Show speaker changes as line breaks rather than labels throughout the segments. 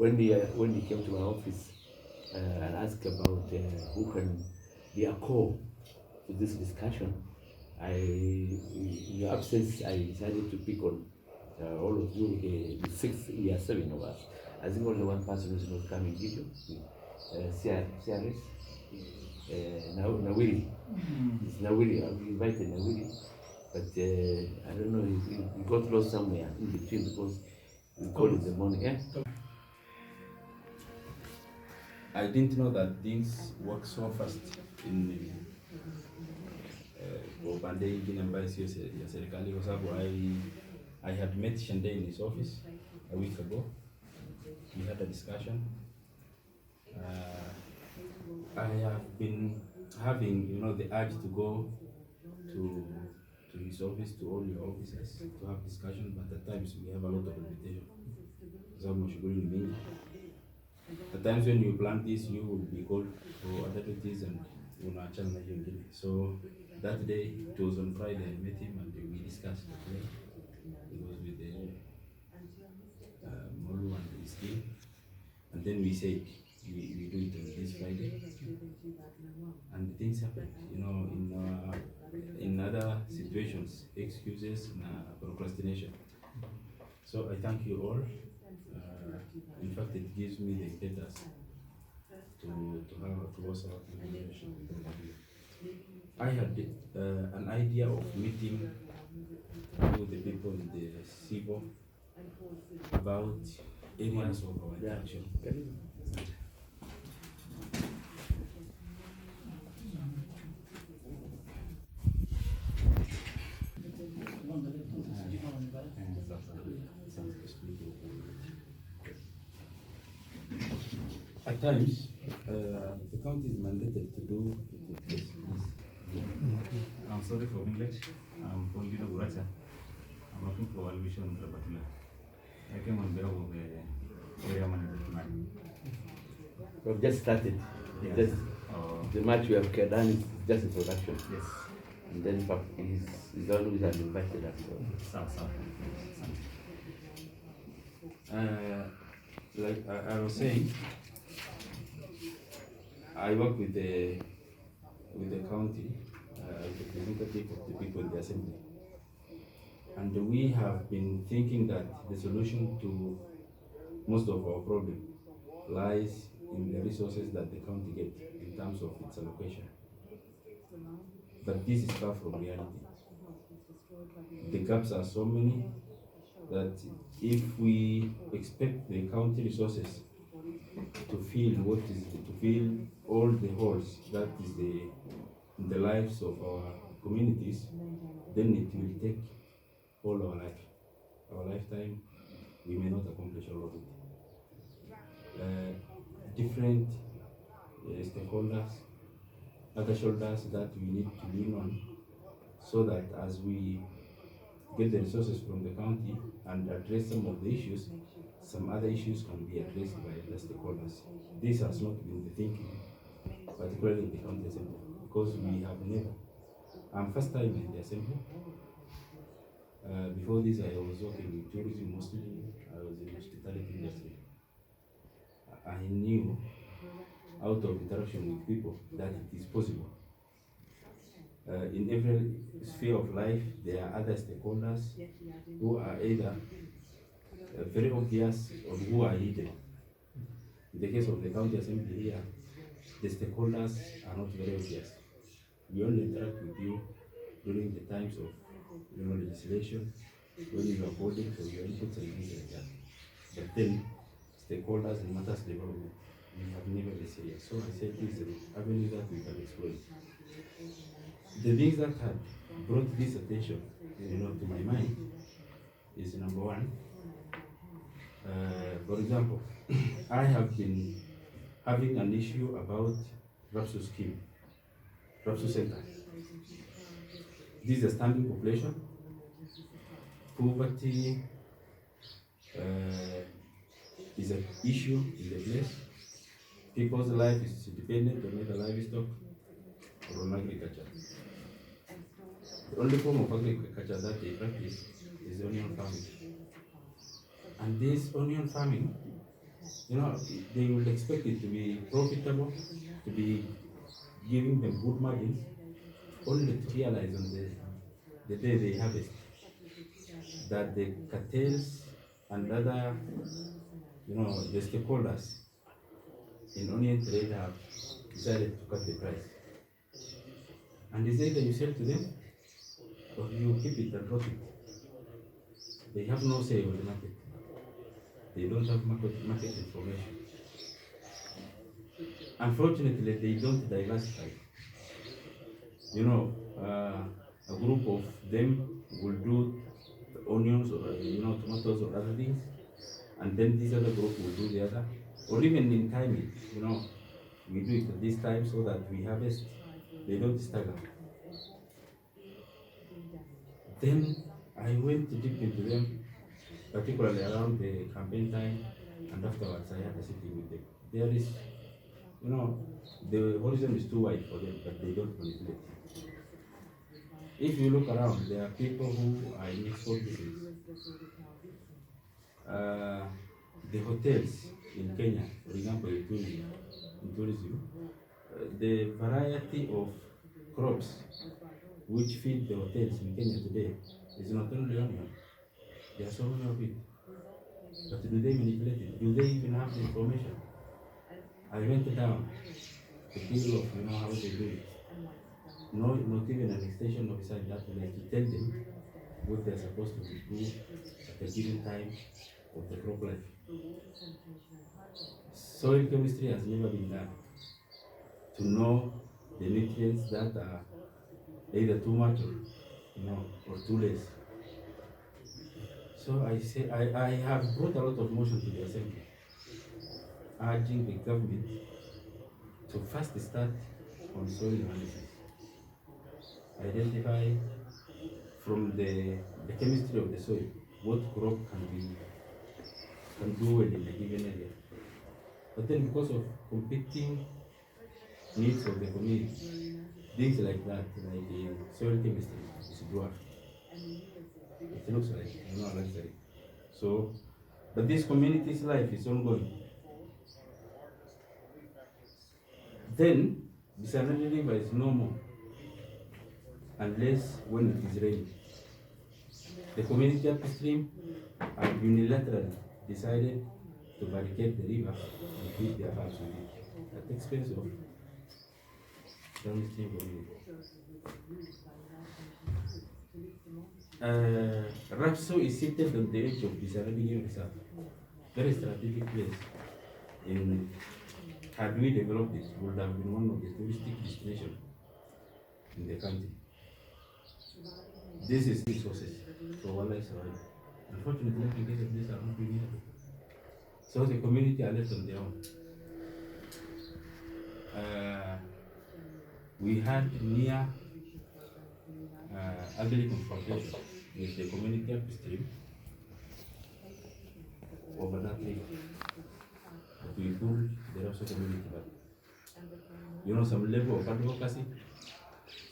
when he came to my office and asked about who can be a core to this discussion, in your absence, I decided to pick on all of you, the six, we are seven of us. I think only one person who's not coming, Gideon, CRS, Nawiri. It's Nawiri, I've invited Nawiri, but I don't know, he got lost somewhere in between because we called in the morning. Yeah?
I didn't know that things work so fast in upande ingine ambayo sio ya serikali, kwa sababu I had met Shende in his office a week ago. We had a discussion. I have been having, the urge to go to his office, to all your offices, to have discussion, but at times we have a lot of limitation. At times when you plan this, you will be called for other duties and unaachana na hiyo ingine. So that day, it was on Friday, I met him and we discussed the play. It was with the Molu and his team. And then we said, we do it on this Friday. And things happen, in other situations, excuses and procrastination. So I thank you all. In fact, it gives me the impetus to also have communication. I had an idea of meeting with the people in the CIBO about areas of our interaction. At times, the county is mandated to do this.
I'm sorry for English. I'm Paul Buracha. I'm working for Alvision Rabatula. I came on behalf of the area manager tonight.
We've just started.
Yes.
The match we have done is just introduction.
Yes.
And then he's the one who has invited us.
Like I was saying, I work with the county, representative of the people in the assembly, and we have been thinking that the solution to most of our problem lies in the resources that the county gets in terms of its allocation. But this is far from reality. The gaps are so many that if we expect the county resources to fill all the holes that is in the lives of our communities, then it will take all our lifetime. We may not accomplish all of it. Different stakeholders, other shoulders that we need to lean on, so that as we get the resources from the county and address some of the issues, some other issues can be addressed by the stakeholders. This has not been the thinking, particularly in the county assembly, because we have never. I'm first time in the assembly. Before this, I was working with tourism mostly. I was in the hospitality industry. I knew out of interaction with people that it is possible. In every sphere of life, there are other stakeholders who are either very obvious or who are hidden. In the case of the county assembly here, the stakeholders are not very obvious. We only interact with you during the times of legislation, when you are voting for your inputs and things like that. But then, stakeholders in matters development, we have never been serious. So I said this is an avenue that we can explore. The things that had brought this attention, to my mind is number one. For example, I have been having an issue about RAPSO scheme, RAPSO center. This is a standing population. Poverty is an issue in the place. People's life is dependent on either livestock or on agriculture. The only form of agriculture that they practice is onion farming. And this onion farming You know, they will expect it to be profitable, to be giving them good margins, only to realize on the day they harvest that the cartels and other, the stakeholders in onion trade have decided to cut the price. And it's either you sell to them or you keep it and rot it. They have no say on the market. They don't have market information. Unfortunately, they don't diversify. A group of them will do onions or tomatoes or other things, and then this other group will do the other. Or even in timing, we do it at this time so that we harvest. They don't stagger. Then I went deep into them, particularly around the campaign time, and afterwards I had a sitting with them. There is, the horizon is too wide for them, but they don't manipulate. If you look around, there are people who are in export business. The hotels in Kenya, for example, in tourism, the variety of crops which feed the hotels in Kenya today is not only onion. There are so many of it. But do they manipulate it? Do they even have the information? I went down the people of how they do it. Not even an extension officer in that place to tell them what they're supposed to do at a given time of the crop life. Soil chemistry has never been done to know the nutrients that are either too much or too less. So I have brought a lot of motion to the assembly, urging the government to first start on soil analysis. Identify from the chemistry of the soil what crop can do well in a given area. But then because of competing needs of the community, things like that, like the soil chemistry is dwarfed. It looks like a luxury. So, but this community's life is ongoing. Then, bisanadi river is no more unless when it is raining. The community upstream have unilaterally decided to barricade the river and feed their farms with it at the expense of downstream community. Rapso is seated on the edge of bisanadi Reserve, very strategic place. Had we developed it, would have been one of the touristic destinations in the country. This is resources for wildlife survival. Unfortunately, in case of this are not being able. So the community are left on their own. We had near ugly confrontation with the community upstream over that lake. But we pulled the rest of the community back. Some level of advocacy,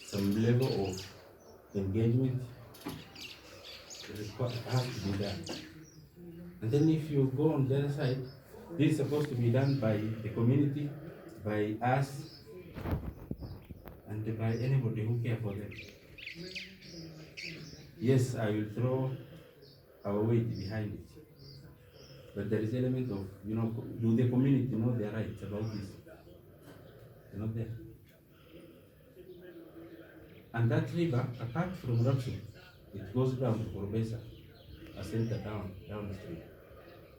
some level of engagement has to be done. And then if you go on the other side, this is supposed to be done by the community, by us, and by anybody who cares for them. Yes, I will throw our weight behind it. But there is an element of, do the community know their rights about this? They're not there. And that river, apart from Rapsu, it goes down to Korbesa, a center down the street.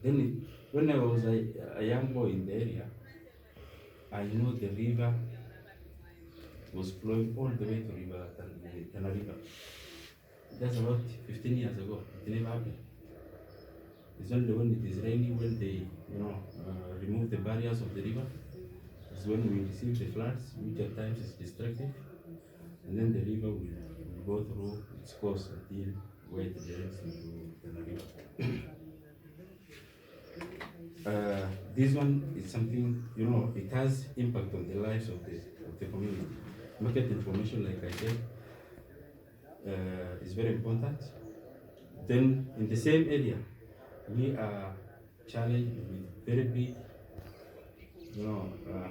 Then when I was a young boy in the area, I know the river was flowing all the way to Tana River. That's about 15 years ago. It never happened. It's only when it is raining, when they remove the barriers of the river, is when we receive the floods, which at times is destructive, and then the river will go through its course until where it drains into the river. This one is something, it has impact on the lives of the community. Market information, like I said, is very important. Then in the same area, we are challenged with very big,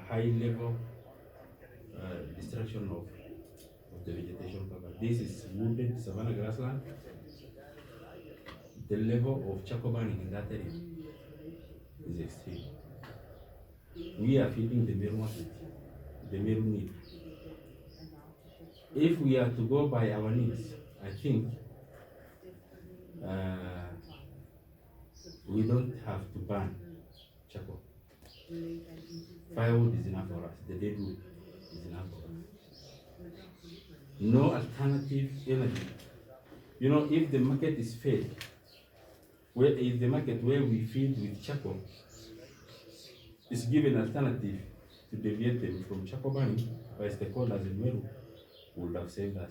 high level destruction of the vegetation cover. This is wooded savanna grassland. The level of charcoal burning in that area is extreme. We are feeding the Meru market, the Meru need. If we are to go by our needs, I think we don't have to burn charcoal. Firewood is enough for us. The dead wood is enough for us. No alternative energy. If the market is fed, where is the market where we feed with charcoal is given alternative to deviate them from charcoal burning by stakeholders in Meru, would have saved us.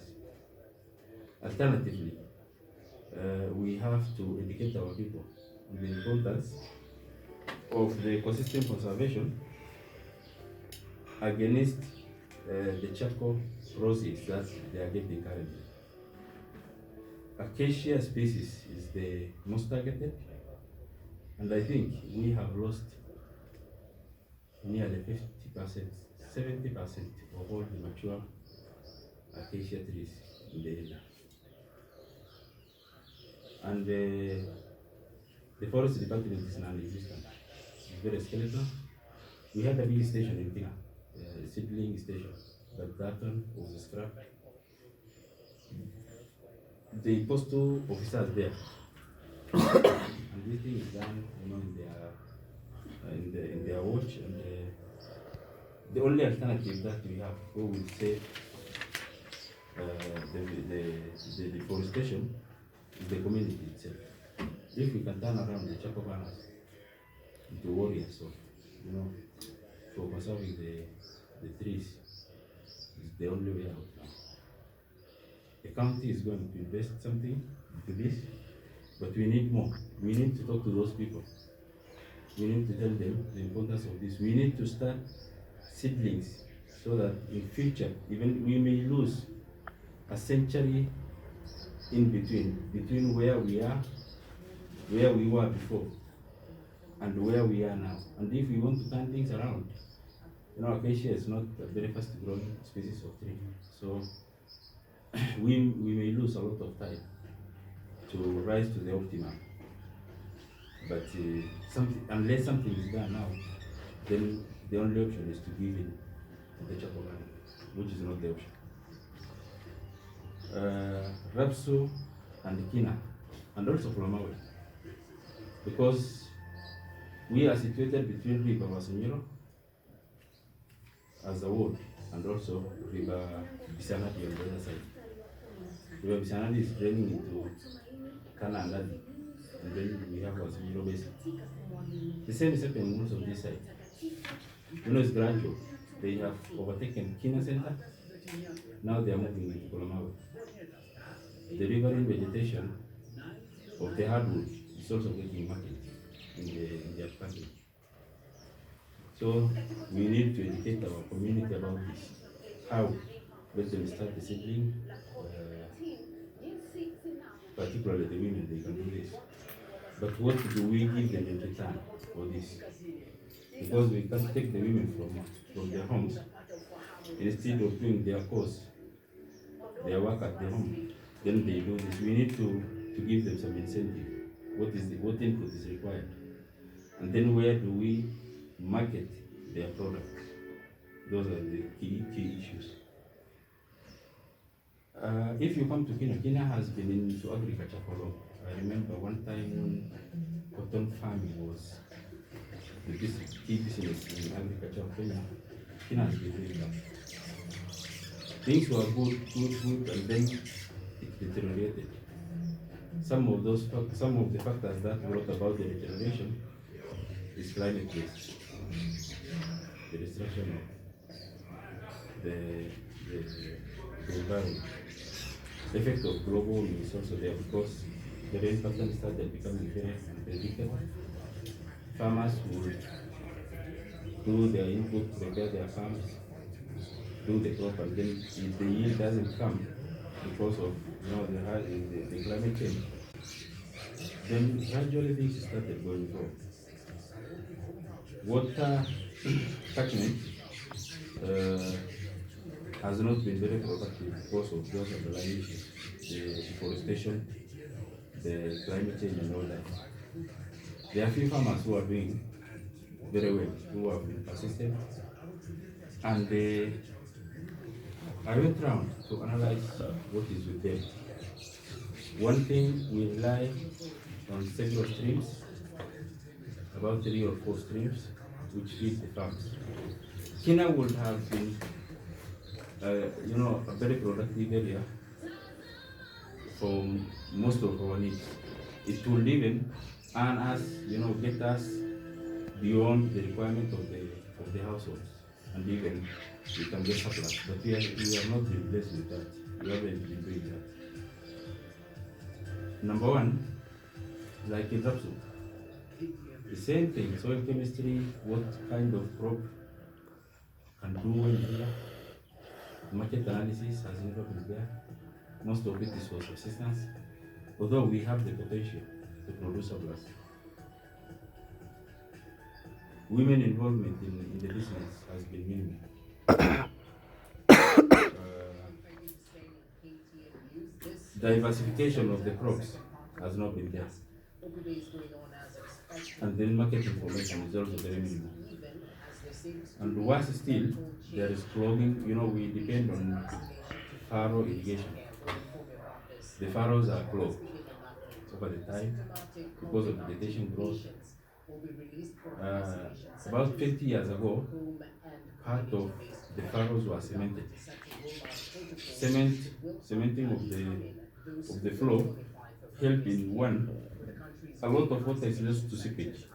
Alternatively, we have to educate our people on the importance of the ecosystem conservation against the charcoal process that they are getting currently. Acacia species is the most targeted, and I think we have lost nearly 50%, 70% of all the mature acacia trees in the area. And the forest department is non-existent. It's very skeletal. We had a big station in Kinna, a seedling station, but that one was scrapped. The postal officers there, and this thing is done, in their watch, and the only alternative that we have, who will save the deforestation, is the community itself. If we can turn around the charcoal burners into warriors, for conserving the trees, is the only way out now. The county is going to invest something into this, but we need more. We need to talk to those people. We need to tell them the importance of this. We need to start seedlings so that in future, even we may lose a century in between where we are, where we were before, and where we are now. And if we want to turn things around, acacia is not a very fast growing species of tree. So we may lose a lot of time to rise to the optimum. But unless something is done now, then the only option is to give in to the charcoal burning, which is not the option. Rapsu and Kinna, and also Flamawe, because we are situated between River Masenyero as a ward and also River Bisanadi on the other side. River Bisanadi is draining into Kinna and Adi, and then we have Masenyero Basin. The same is happening also on this side. It's Granjo. They have overtaken Kinna Center. Now they are moving into Kolamawe. The riverine vegetation of the hardwood is also getting market in their planting. So we need to educate our community about this. How? Let them start the seedling, particularly the women, they can do this. But what do we give them in return for this? Because we can't take the women from their homes. Instead of doing their course, their work at the home, then they do this. We need to give them some incentive. What input is required? And then where do we market their product? Those are the key issues. If you come to Kinna has been into agriculture for long. I remember one time when cotton farming was the key business in agriculture of Kenya. Kinna has been doing that. Things were good, and then it deteriorated. Some of the factors that brought about the deterioration is climate based. The destruction of the environment. The effect of global warming is also there because the rain pattern started becoming very unpredictable. Farmers would do their input, prepare their farms, do the crop, and then if the yield doesn't come because of the climate change, then gradually things started going wrong. water catchment has not been very productive because of those underlying issues, the deforestation, the climate change and all that. There are few farmers who are doing very well, who have been persistent, and I went round to analyze what is with them. One thing, we rely on several streams, about 3 or 4 streams, which feed the farms. Kinna would have been, a very productive area for most of our needs. It will even earn us, get us beyond the requirement of the households, and even we can get surplus. But we are not been blessed with that. We haven't been doing that. Number one, like in Rapsu, the same thing, soil chemistry, what kind of crop can do well here. Market analysis has never been there. Most of it is for subsistence, although we have the potential to produce surplus. Women involvement in the business has been minimal. Diversification of the crops has not been there. And then market information is also very minimal. And worse still, there is clogging. We depend on furrow irrigation. The furrows are clogged over the time because of vegetation growth. About 20 years ago, part of the furrows were cemented. Cementing of the floor helped in one. A lot of water is lost to seepage.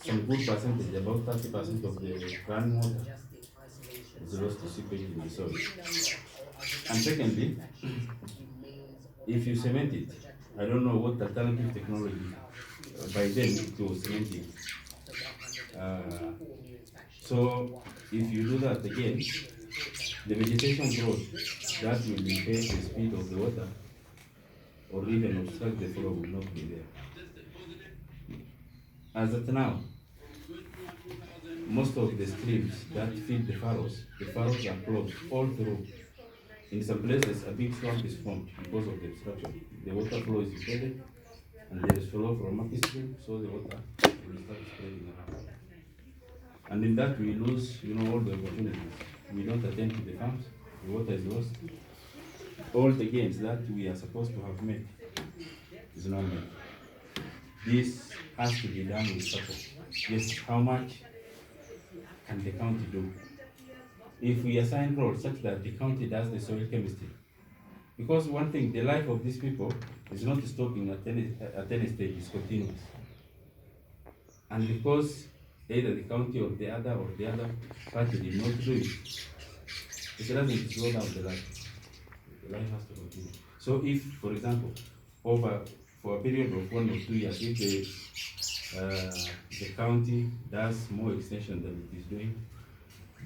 Some good percentage, about 30% of the groundwater is lost to seepage in the soil. And secondly, if you cement it, I don't know what alternative technology, by then it was cementing. So if you do that again, the vegetation growth that will impair the speed of the water or even obstruct the flow will not be there. As of now, most of the streams that feed the furrows are clogged all through. In some places, a big swamp is formed because of the obstruction. The water flow is impeded, and there is flow from upstream, so the water will start spreading around. And in that, we lose, all the opportunities. We don't attend to the farms, the water is lost. All the gains that we are supposed to have made is not made. This has to be done with support. Yes, how much can the county do? If we assign roles such that the county does the soil chemistry, because one thing, the life of these people is not stopping at any stage, it's continuous. And because either the county or the other party did not do it, it doesn't slow down the life. The life has to continue. So if, for example, for a period of 1 or 2 years, if the county does more extension than it is doing,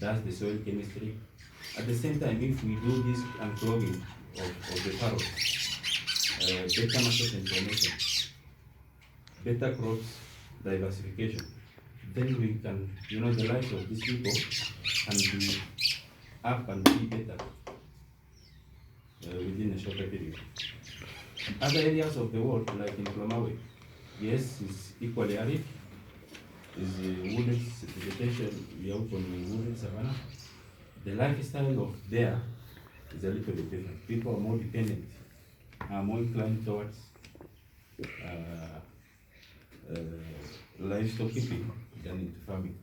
does the soil chemistry, at the same time, if we do this unclogging of the furrows, better market information, better crops diversification, then we can, the lives of these people can be up and be better within a shorter period. Other areas of the world, like in Plomawe, yes, it's equally arid. Is wooded vegetation, we are on wooded savanna. The lifestyle of there is a little bit different. People are more dependent, are more inclined towards livestock keeping than into farming.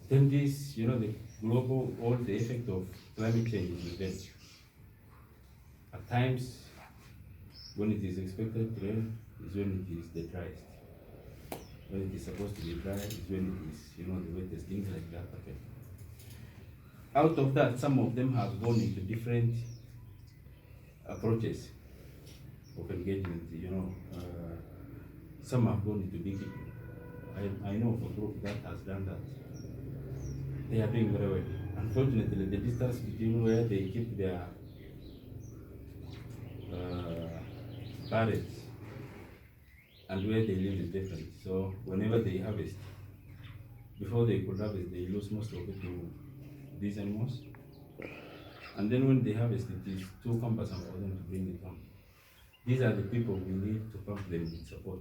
Then this, the global, all the effect of climate change is with them. At times, when it is expected to rain, is when it is the driest. When it is supposed to be dry, is when it is, the wettest, things like that happen. Out of that, some of them have gone into different approaches of engagement, some have gone into beekeeping. I know of a group that has done that. They are doing very well. Unfortunately, the distance between where they keep their parrots and where they live is different. So whenever they harvest, before they could harvest, they lose most of it to these animals. And then when they harvest, it is too cumbersome for them to bring it home. These are the people we need to pump them with support.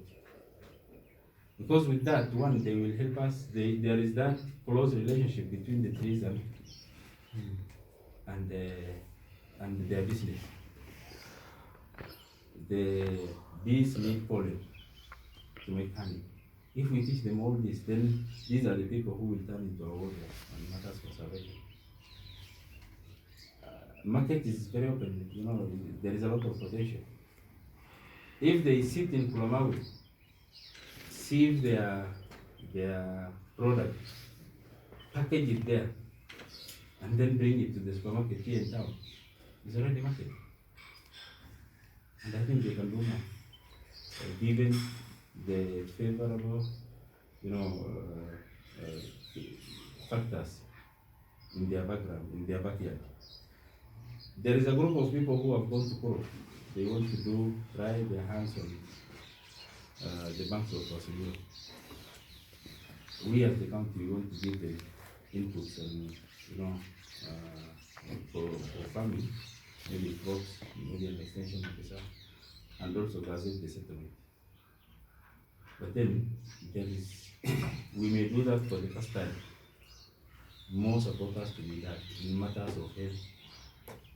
Because with that, one, they will help us. There is that close relationship between the trees and their business. The bees need pollen to make honey. If we teach them all this, then these are the people who will turn into our warriors and matters for salvation. Market is very open, there is a lot of potential. If they sit in Kulamawi, sieve their product, package it there, and then bring it to the supermarket here in town, it's already market. And I think they can do more, given the favorable, factors in their background, in their backyard. There is a group of people who have gone to Koro. They want to try their hands on the banks of Wasimio. We as the county want to give them inputs and for farming, maybe crops, maybe an extension officer, and also gazette the settlement. But then we may do that for the first time. More support has to be done in matters of health,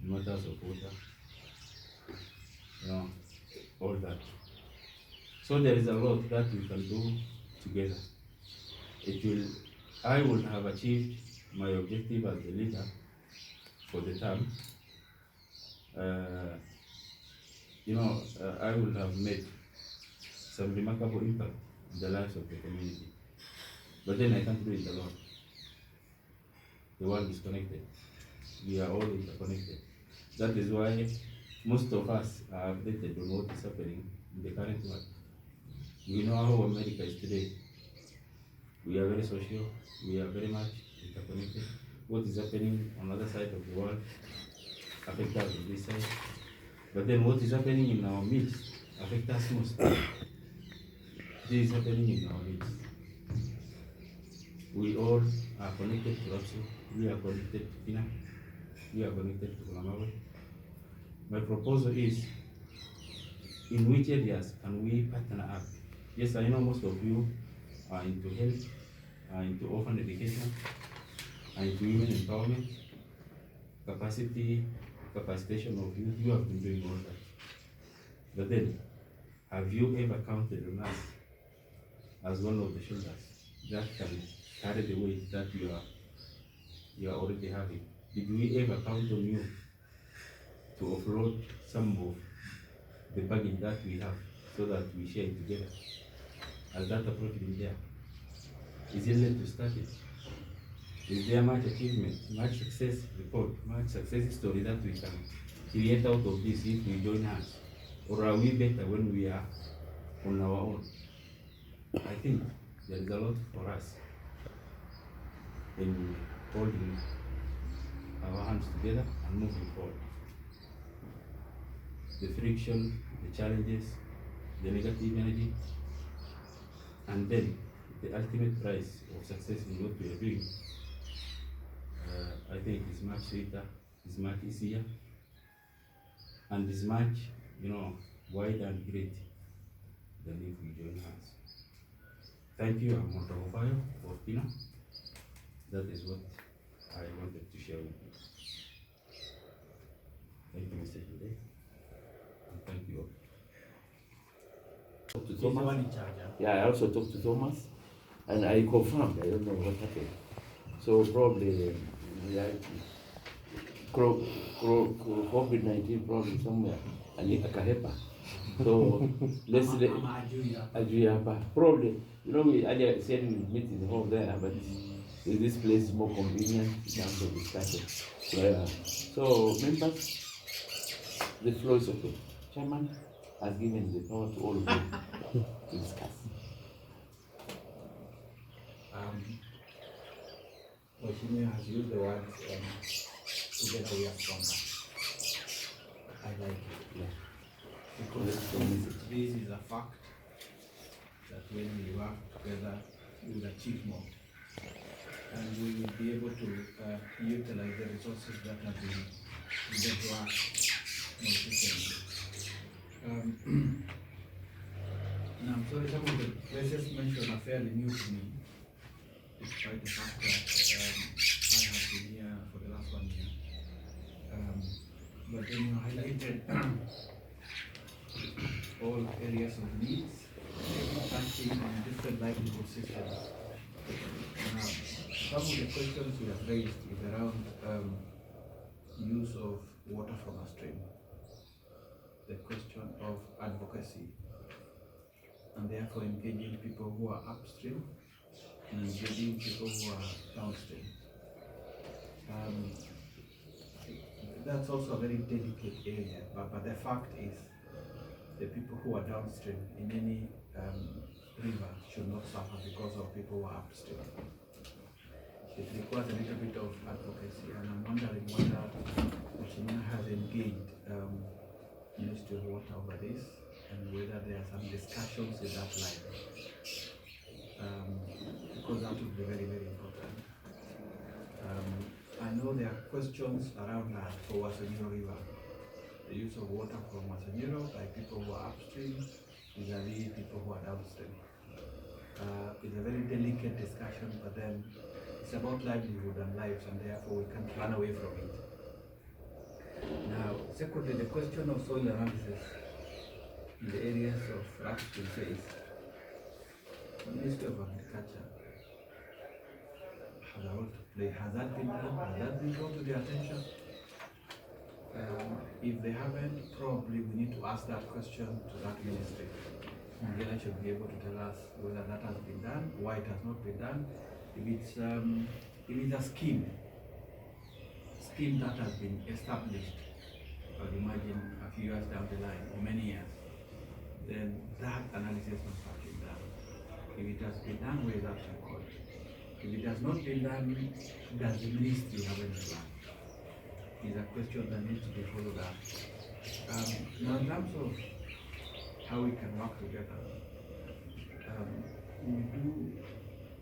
in matters of water, all that. So there is a lot that we can do together. I would have achieved my objective as the leader for the term. I would have made some remarkable impact in the lives of the community. But then I can't do it alone. The world is connected. We are all interconnected. That is why most of us are updated on what is happening in the current world. We know how America is today. We are very social. We are very much interconnected. What is happening on the other side of the world affects us on this side. But then what is happening in our midst affects us most. This is happening in our midst. We all are connected to Rapso. We are connected to Kinna. We are connected to Kulamawe. My proposal is, in which areas can we partner up? Yes, I know most of you are into health, are into orphan education, are into women empowerment, capacitation of youth. You have been doing all that. But then, have you ever counted on us as one of the shoulders that can carry the weight that you are already having? Did we ever count on you to offload some of the baggage that we have so that we share it together? Has that approach been there? Is it late to start it? Is there much achievement, much success report, much success story that we can create out of this if we join hands? Or are we better when we are on our own? I think there is a lot for us in holding our hands together and moving forward. The friction, the challenges, the negative energy, and then the ultimate prize of success in what we are doing, I think is much sweeter, is much easier, and is much, wider and great than if we join hands. Thank you, I'm Fayo of Kinna. That is what I wanted to share with you. Thank you, Mr. Today. And thank you all.
Talked to Thomas. Yeah, I also talked to Thomas, and I confirmed. I don't know what happened. So probably, COVID-19 probably somewhere, and akahepa. So let's probably, we earlier said we meet in the hall there, but this place is more convenient in terms of discussion. So members, the floor is open. Chairman has given the power to all of you to discuss.
Mheshimiwa has used the word together we are stronger. I like it.
Yeah.
Because this is a fact when we work together, we will achieve more. And we will be able to utilize the resources that have been given to us more efficiently. And I'm sorry, some of the places mentioned are fairly new to me, despite the fact that I have been here for the last 1 year. But then you highlighted all areas of needs, touching on different livelihood systems. Some of the questions we have raised is around use of water from a stream, the question of advocacy, and therefore engaging people who are upstream and engaging people who are downstream. That's also a very delicate area, but the fact is the people who are downstream in any river should not suffer because of people who are upstream. It requires a little bit of advocacy, and I'm wondering whether Kenya has engaged Ministry of Water over this, and whether there are some discussions in that line, because that would be very, very important. I know there are questions around that for Wasanyiro River, the use of water from Wasanyiro by people who are upstream vis-a-vis people who are downstream. It's a very delicate discussion, but then it's about livelihood and lives, and therefore we can't run away from it. Now, secondly, the question of soil analysis in the areas of upstream phase. The Ministry of Agriculture has a role to play. Has that been done? Has that been brought to their attention? If they haven't, probably we need to ask that question to that ministry. And they should be able to tell us whether that has been done, why it has not been done. If it's a scheme that has been established, I would imagine a few years down the line, or many years, then that analysis must have been done. If it has been done, where is that record? If it has not been done, does the ministry have any plan? Is a question that needs to be followed up. Now, in terms of how we can work together,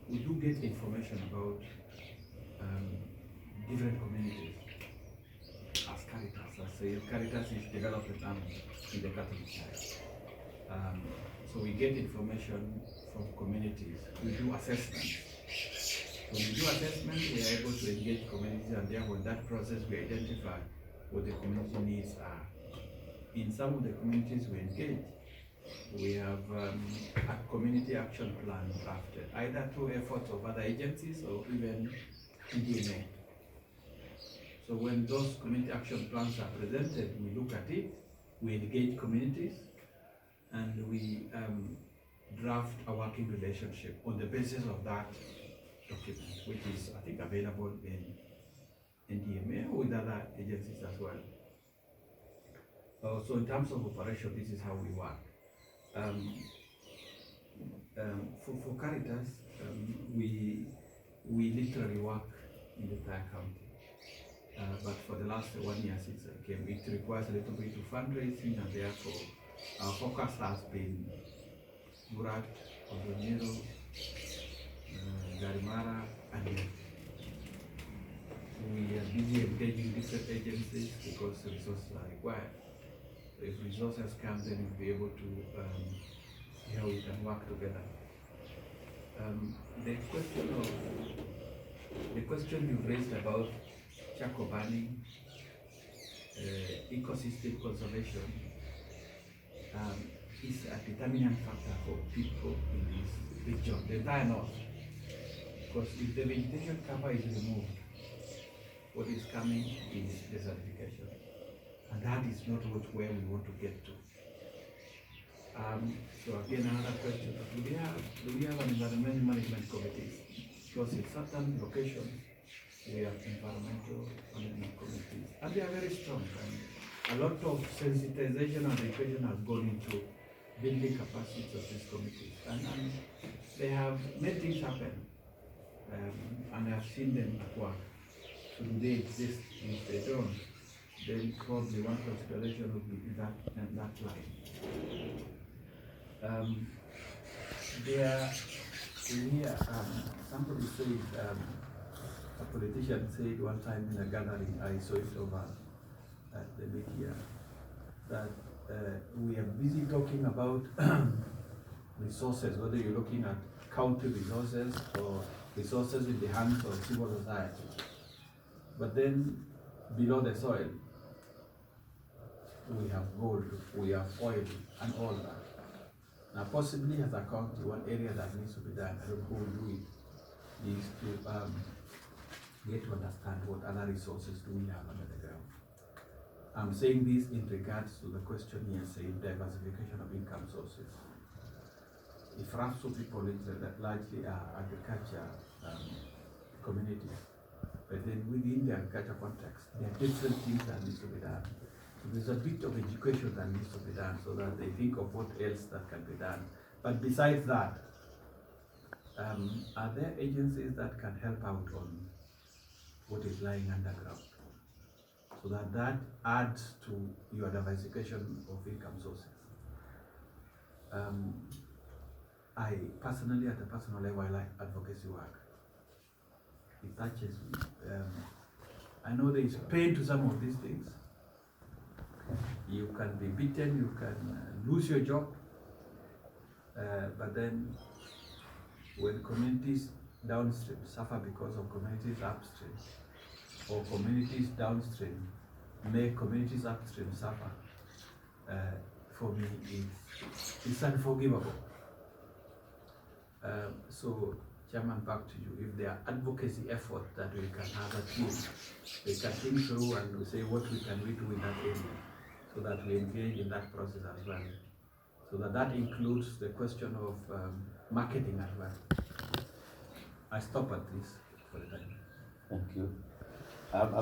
we do get information about different communities as Caritas. As Caritas is development arm in the Catholic Church. So we get information from communities. We do assessments. When we do assessment, we are able to engage communities, and therefore in that process we identify what the community needs are. In some of the communities we engage, we have a community action plan drafted, either through efforts of other agencies or even DNA. So when those community action plans are presented, we look at it, we engage communities, and we draft a working relationship on the basis of that document, which is, I think, available in DMA or with other agencies as well. So in terms of operation, this is how we work. For Caritas, we literally work in the entire county. But for the last 1 year since I came, it requires a little bit of fundraising, and therefore our focus has been Burak, Oldonyero, Garimara, and Yemen. We are busy engaging different agencies because resources are required. So if resources come, then we'll be able to see how we can work together. The question you raised about charcoal burning, ecosystem conservation, is a determinant factor for people in this region, the entire north. Because if the vegetation cover is removed, what is coming is desertification. And that is not where we want to get to. So again, another question, do we have an environmental management committees? Because in certain locations, we have environmental management committees, and they are very strong. And a lot of sensitization and education has gone into building capacities of these committees. And they have made things happen. And I have seen them at work. So do they exist? If they don't, then probably one consideration would be that line. There, here, somebody said, a politician said one time in a gathering, I saw it over at the media, that we are busy talking about resources, whether you're looking at county resources or resources in the hands of civil society. But then below the soil, we have gold, we have oil, and all that. Now, possibly as a county, one area that needs to be done, I don't know who will do it, is to get to understand what other resources do we have under the ground. I'm saying this in regards to the question here saying diversification of income sources. If Rasu people that largely are agriculture communities, but then within the agriculture context, there are different things that need to be done. So there's a bit of education that needs to be done so that they think of what else that can be done. But besides that, are there agencies that can help out on what is lying underground? So that adds to your diversification of income sources. I personally, at a personal level, I like advocacy work. It touches me. I know there is pain to some of these things. You can be beaten, you can lose your job, but then when communities downstream suffer because of communities upstream, or communities downstream make communities upstream suffer, for me it's unforgivable. So, Chairman, back to you. If there are advocacy efforts that we can have a team, we can think through and we say what we can do in that area, so that we engage in that process as well. So that includes the question of marketing as well. I stop at this for the time.
Thank you. I'm